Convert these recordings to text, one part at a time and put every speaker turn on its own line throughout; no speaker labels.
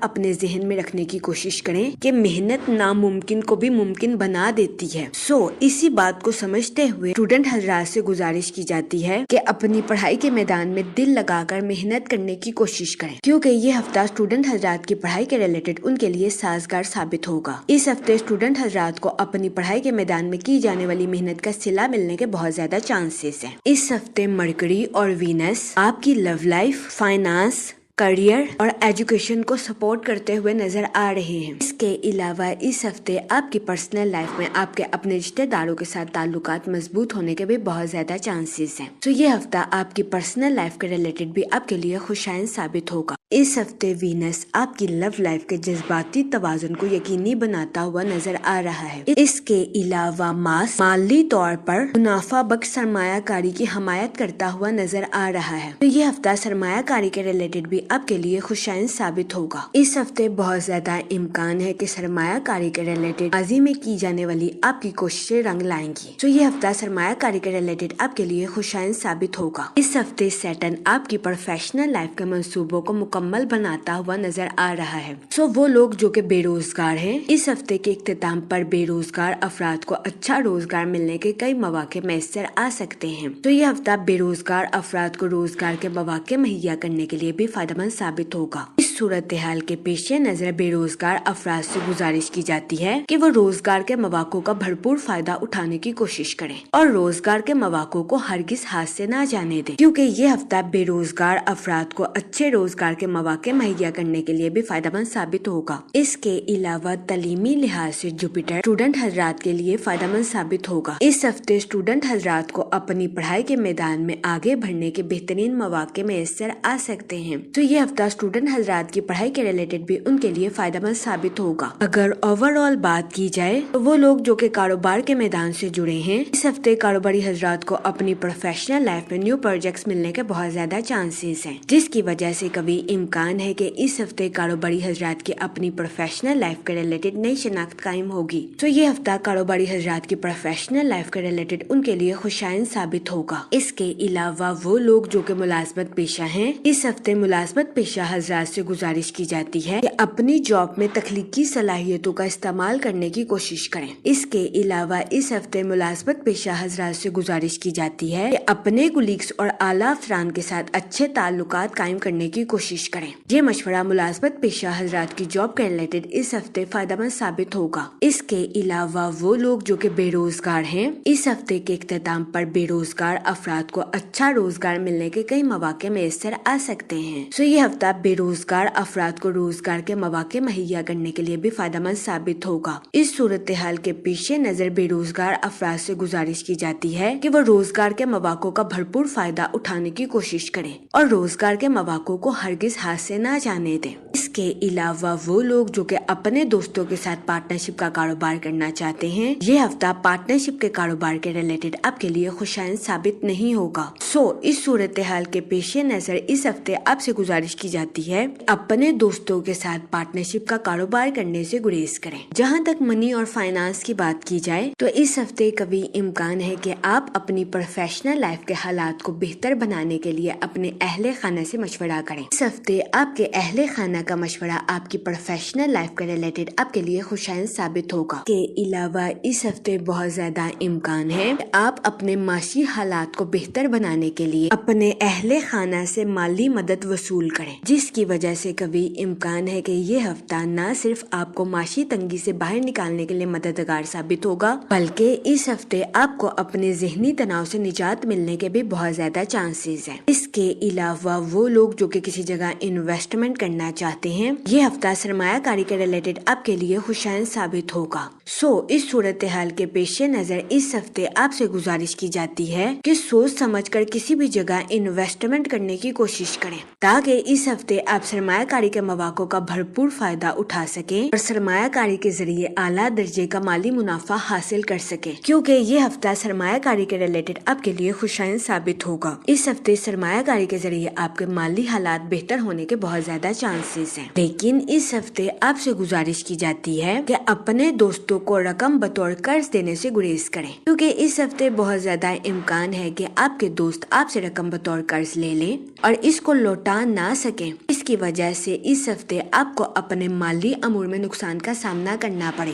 اپنے ذہن میں رکھنے کی کوشش کریں کہ محنت ناممکن کو بھی ممکن بنا دیتی ہے۔ اسی بات کو سمجھتے ہوئے اسٹوڈنٹ حضرات سے گزارش کی جاتی ہے کہ اپنی پڑھائی کے میدان میں دل لگا کر محنت کرنے کی کوشش کریں، کیونکہ یہ ہفتہ اسٹوڈنٹ حضرات کی پڑھائی کے ریلیٹڈ ان کے لیے سازگار ثابت ہوگا۔ اس ہفتے اسٹوڈنٹ حضرات کو اپنی پڑھائی کے میدان میں کی جانے والی محنت کا صلہ ملنے کے بہت زیادہ چانسز ہیں۔ اس ہفتے مرکری اور وینس آپ کی لو لائف، فائنانس، کریئر اور ایجوکیشن کو سپورٹ کرتے ہوئے نظر آ رہے ہیں۔ اس کے علاوہ اس ہفتے آپ کی پرسنل لائف میں آپ کے اپنے رشتہ داروں کے ساتھ تعلقات مضبوط ہونے کے بھی بہت زیادہ چانسز ہیں۔ یہ ہفتہ آپ کی پرسنل لائف کے ریلیٹڈ بھی آپ کے لیے خوشائن ثابت ہوگا۔ اس ہفتے وینس آپ کی لو لائف کے جذباتی توازن کو یقینی بناتا ہوا نظر آ رہا ہے۔ اس کے علاوہ مارس مالی طور پر منافع بخش سرمایہ کاری کی حمایت کرتا ہوا نظر آ رہا ہے۔ یہ ہفتہ سرمایہ کاری کے ریلیٹڈ بھی آپ کے لیے خوشائن ثابت ہوگا۔ اس ہفتے بہت زیادہ امکان ہے کہ سرمایہ کاری کے ریلیٹڈ ماضی میں کی جانے والی آپ کی کوششیں رنگ لائیں گی۔ یہ ہفتہ سرمایہ کاری کے ریلیٹڈ آپ کے لیے خوشائن ثابت ہوگا۔ اس ہفتے سیٹرن آپ کی پروفیشنل لائف کے منصوبوں کو مکمل بناتا ہوا نظر آ رہا ہے۔ وہ لوگ جو کہ بے روزگار ہیں، اس ہفتے کے اختتام پر بے روزگار افراد کو اچھا روزگار ملنے کے کئی مواقع میسر آ سکتے ہیں۔ یہ ہفتہ بے روزگار افراد کو روزگار کے مواقع مہیا کرنے کے لیے بھی فائدہ مند ثابت ہوگا۔ اس صورتحال کے پیش نظر بے روزگار افراد سے گزارش کی جاتی ہے کہ وہ روزگار کے مواقع کا بھرپور فائدہ اٹھانے کی کوشش کریں اور روزگار کے مواقع کو ہرگز ہاتھ سے نہ جانے دیں، کیونکہ یہ ہفتہ بے روزگار افراد کو اچھے روزگار کے مواقع مہیا کرنے کے لیے بھی فائدہ مند ثابت ہوگا۔ اس کے علاوہ تعلیمی لحاظ سے جوپیٹر اسٹوڈنٹ حضرات کے لیے فائدہ مند ثابت ہوگا۔ اس ہفتے اسٹوڈنٹ حضرات کو اپنی پڑھائی کے میدان میں آگے بڑھنے کے بہترین مواقع میسر آ سکتے ہیں۔ یہ ہفتہ اسٹوڈنٹ حضرات کی پڑھائی کے ریلیٹڈ بھی ان کے لیے فائدہ مند ثابت ہوگا۔ اگر اوور آل بات کی جائے تو وہ لوگ جو کہ کاروبار کے میدان سے جڑے ہیں، اس ہفتے کاروباری حضرات کو اپنی پروفیشنل لائف میں نیو پروجیکٹس ملنے کے بہت زیادہ چانسز ہیں، جس کی وجہ سے کبھی امکان ہے کہ اس ہفتے کاروباری حضرات کی اپنی پروفیشنل لائف کے ریلیٹڈ نئی شناخت قائم ہوگی۔ یہ ہفتہ کاروباری حضرات کی پروفیشنل لائف کے ریلیٹڈ ان کے لیے خوشائن ثابت ہوگا۔ اس کے علاوہ وہ لوگ جو کہ ملازمت پیشہ ہیں، اس ہفتے ملازمت پیشہ حضرات سے گزارش کی جاتی ہے کہ اپنی جاب میں تخلیقی صلاحیتوں کا استعمال کرنے کی کوشش کریں۔ اس کے علاوہ اس ہفتے ملازمت پیشہ حضرات سے گزارش کی جاتی ہے کہ اپنے کولیگز اور اعلیٰ افسران کے ساتھ اچھے تعلقات قائم کرنے کی کوشش کریں۔ یہ مشورہ ملازمت پیشہ حضرات کی جاب کے ریلیٹڈ اس ہفتے فائدہ مند ثابت ہوگا۔ اس کے علاوہ وہ لوگ جو کہ بے روزگار ہیں، اس ہفتے کے اختتام پر بے روزگار افراد کو اچھا روزگار ملنے کے کئی مواقع میسر آ سکتے ہیں۔ یہ ہفتہ بے روزگار افراد کو روزگار کے مواقع مہیا کرنے کے لیے بھی فائدہ مند ثابت ہوگا۔ اس صورتحال کے پیش نظر بے روزگار افراد سے گزارش کی جاتی ہے کہ وہ روزگار کے مواقع کا بھرپور فائدہ اٹھانے کی کوشش کریں اور روزگار کے مواقع کو ہرگز ہاتھ سے نہ جانے دیں۔ اس کے علاوہ وہ لوگ جو کہ اپنے دوستوں کے ساتھ پارٹنرشپ کا کاروبار کرنا چاہتے ہیں، یہ ہفتہ پارٹنرشپ کے کاروبار کے ریلیٹڈ آپ کے لیے خوشائن ثابت نہیں ہوگا۔ اس صورتحال کے پیش نظر اس ہفتے آپ سے گزارش کی جاتی ہے اپنے دوستوں کے ساتھ پارٹنرشپ کا کاروبار کرنے سے گریز کریں۔ جہاں تک منی اور فائنانس کی بات کی جائے تو اس ہفتے کبھی امکان ہے کہ آپ اپنی پروفیشنل لائف کے حالات کو بہتر بنانے کے لیے اپنے اہل خانہ سے مشورہ کریں۔ اس ہفتے آپ کے اہل خانہ کا مشورہ آپ کی پروفیشنل لائف کے ریلیٹڈ آپ کے لیے خوشائن ثابت ہوگا۔ کے علاوہ اس ہفتے بہت زیادہ امکان ہے کہ آپ اپنے معاشی حالات کو بہتر بنانے کے لیے اپنے اہل خانہ سے مالی مدد وصول کریں، جس کی وجہ سے کبھی امکان ہے کہ یہ ہفتہ نہ صرف آپ کو معاشی تنگی سے باہر نکالنے کے لیے مددگار ثابت ہوگا، بلکہ اس ہفتے آپ کو اپنے ذہنی تناؤ سے نجات ملنے کے بھی بہت زیادہ چانسز ہیں۔ اس کے علاوہ وہ لوگ جو کہ کسی جگہ انویسٹمنٹ کرنا چاہتے ہیں، یہ ہفتہ سرمایہ کاری کے ریلیٹڈ آپ کے لیے خوشائن ثابت ہوگا۔ اس صورتحال کے پیش نظر اس ہفتے آپ سے گزارش کی جاتی ہے کہ سوچ سمجھ کر کسی بھی جگہ انویسٹمنٹ کرنے کی کوشش کریں تاکہ اس ہفتے آپ سرمایہ کاری کے مواقع کا بھرپور فائدہ اٹھا سکیں اور سرمایہ کاری کے ذریعے اعلیٰ درجے کا مالی منافع حاصل کر سکیں، کیونکہ یہ ہفتہ سرمایہ کاری کے ریلیٹڈ آپ کے لیے خوشائن ثابت ہوگا۔ اس ہفتے سرمایہ کاری کے ذریعے آپ کے مالی حالات بہتر ہونے کے بہت زیادہ چانسز ہیں، لیکن اس ہفتے آپ سے گزارش کی جاتی ہے کہ اپنے دوستوں کو رقم بطور قرض دینے سے گریز کریں، کیونکہ اس ہفتے بہت زیادہ امکان ہے کہ آپ کے دوست آپ سے رقم بطور قرض لے لیں اور اس کو لوٹا نہ سکیں۔ اس جس کی وجہ سے اس ہفتے آپ کو اپنے مالی امور میں نقصان کا سامنا کرنا پڑے۔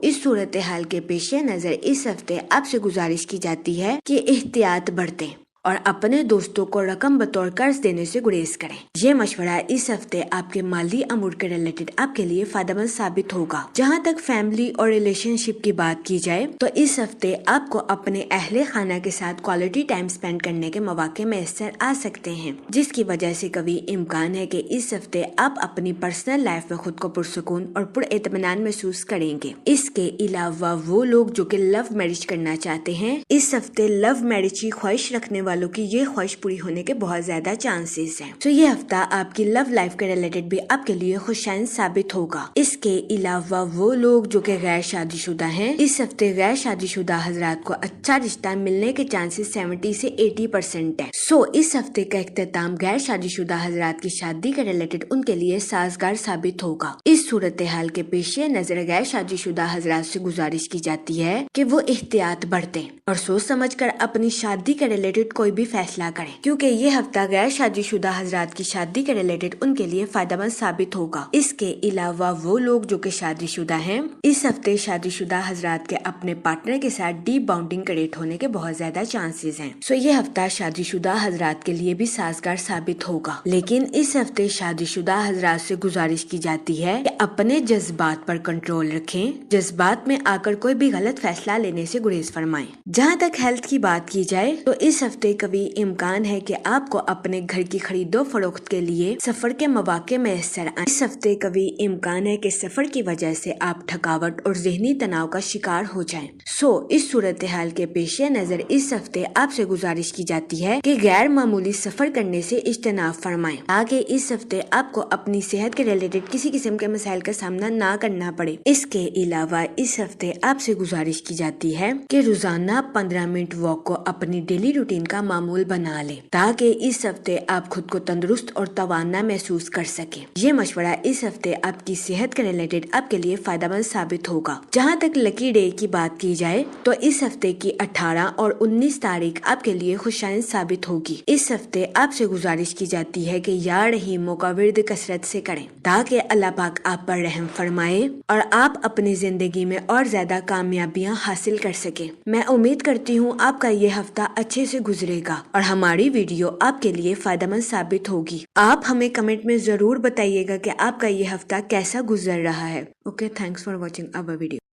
اس صورتحال کے پیش نظر اس ہفتے آپ سے گزارش کی جاتی ہے کہ احتیاط برتیں اور اپنے دوستوں کو رقم بطور قرض دینے سے گریز کریں۔ یہ مشورہ اس ہفتے آپ کے مالی امور کے ریلیٹڈ آپ کے لیے فائدہ مند ثابت ہوگا۔ جہاں تک فیملی اور ریلیشن شپ کی بات کی جائے تو اس ہفتے آپ کو اپنے اہل خانہ کے ساتھ کوالٹی ٹائم سپینڈ کرنے کے مواقع میسر آ سکتے ہیں، جس کی وجہ سے کبھی امکان ہے کہ اس ہفتے آپ اپنی پرسنل لائف میں خود کو پرسکون اور پر اطمینان محسوس کریں گے۔ اس کے علاوہ وہ لوگ جو کہ لو میرج کرنا چاہتے ہیں، اس ہفتے لو میرج کی خواہش رکھنے والوں کی یہ خواہش پوری ہونے کے بہت زیادہ چانسز ہیں۔ یہ ہفتہ آپ کی لو لائف کے ریلیٹڈ بھی آپ کے لیے خوشائن ثابت ہوگا۔ اس کے علاوہ وہ لوگ جو کہ غیر شادی شدہ ہیں، اس ہفتے غیر شادی شدہ حضرات کو اچھا رشتہ ملنے کے چانسز 70 سے 80% ہیں۔ اس ہفتے کا اختتام غیر شادی شدہ حضرات کی شادی کے ریلیٹڈ ان کے لیے سازگار ثابت ہوگا۔ اس صورتحال کے پیش نظر غیر شادی شدہ حضرات سے گزارش کی جاتی ہے کہ وہ احتیاط برتیں اور سوچ سمجھ کر اپنی شادی کے ریلیٹڈ کوئی بھی فیصلہ کریں، کیونکہ یہ ہفتہ غیر شادی شدہ حضرات کی شادی کے ریلیٹڈ ان کے لیے فائدہ مند ثابت ہوگا۔ اس کے علاوہ وہ لوگ جو کہ شادی شدہ ہیں، اس ہفتے شادی شدہ حضرات کے اپنے پارٹنر کے ساتھ ڈیپ بانڈنگ کریٹ ہونے کے بہت زیادہ چانسز ہیں۔ یہ ہفتہ شادی شدہ حضرات کے لیے بھی سازگار ثابت ہوگا، لیکن اس ہفتے شادی شدہ حضرات سے گزارش کی جاتی ہے کہ اپنے جذبات پر کنٹرول رکھیں، جذبات میں آ کر کوئی بھی غلط فیصلہ لینے سے گریز فرمائیں۔ جہاں تک ہیلتھ کی بات کی جائے تو اس ہفتے کبھی امکان ہے کہ آپ کو اپنے گھر کی خرید و فروخت کے لیے سفر کے مواقع میسر آئیں۔ اس ہفتے کبھی امکان ہے کہ سفر کی وجہ سے آپ تھکاوٹ اور ذہنی تناؤ کا شکار ہو جائیں۔ اس صورتحال کے پیش نظر اس ہفتے آپ سے گزارش کی جاتی ہے کہ غیر معمولی سفر کرنے سے اجتناب فرمائیں تاکہ اس ہفتے آپ کو اپنی صحت کے ریلیٹڈ کسی قسم کے مسائل کا سامنا نہ کرنا پڑے۔ اس کے علاوہ اس ہفتے آپ سے گزارش کی جاتی ہے کہ روزانہ 15 منٹ واک کو اپنی ڈیلی روٹین کا معمول بنا لیں تاکہ اس ہفتے آپ خود کو تندرست اور توانا محسوس کر سکیں۔ یہ مشورہ اس ہفتے آپ کی صحت کے ریلیٹڈ آپ کے لیے فائدہ مند ثابت ہوگا۔ جہاں تک لکی ڈے کی بات کی جائے تو اس ہفتے کی 18 اور 19 تاریخ آپ کے لیے خوشائن ثابت ہوگی۔ اس ہفتے آپ سے گزارش کی جاتی ہے کہ یا رحیموں کا ورد کثرت سے کریں تاکہ اللہ پاک آپ پر رحم فرمائے اور آپ اپنی زندگی میں اور زیادہ کامیابیاں حاصل کر سکیں۔ میں امید کرتی ہوں آپ کا یہ ہفتہ اچھے سے گزرے گا اور ہماری ویڈیو آپ کے لیے فائدہ مند ثابت ہوگی۔ آپ ہمیں کمنٹ میں ضرور بتائیے گا کہ آپ کا یہ ہفتہ کیسا گزر رہا ہے۔ Okay, thanks for watching our video.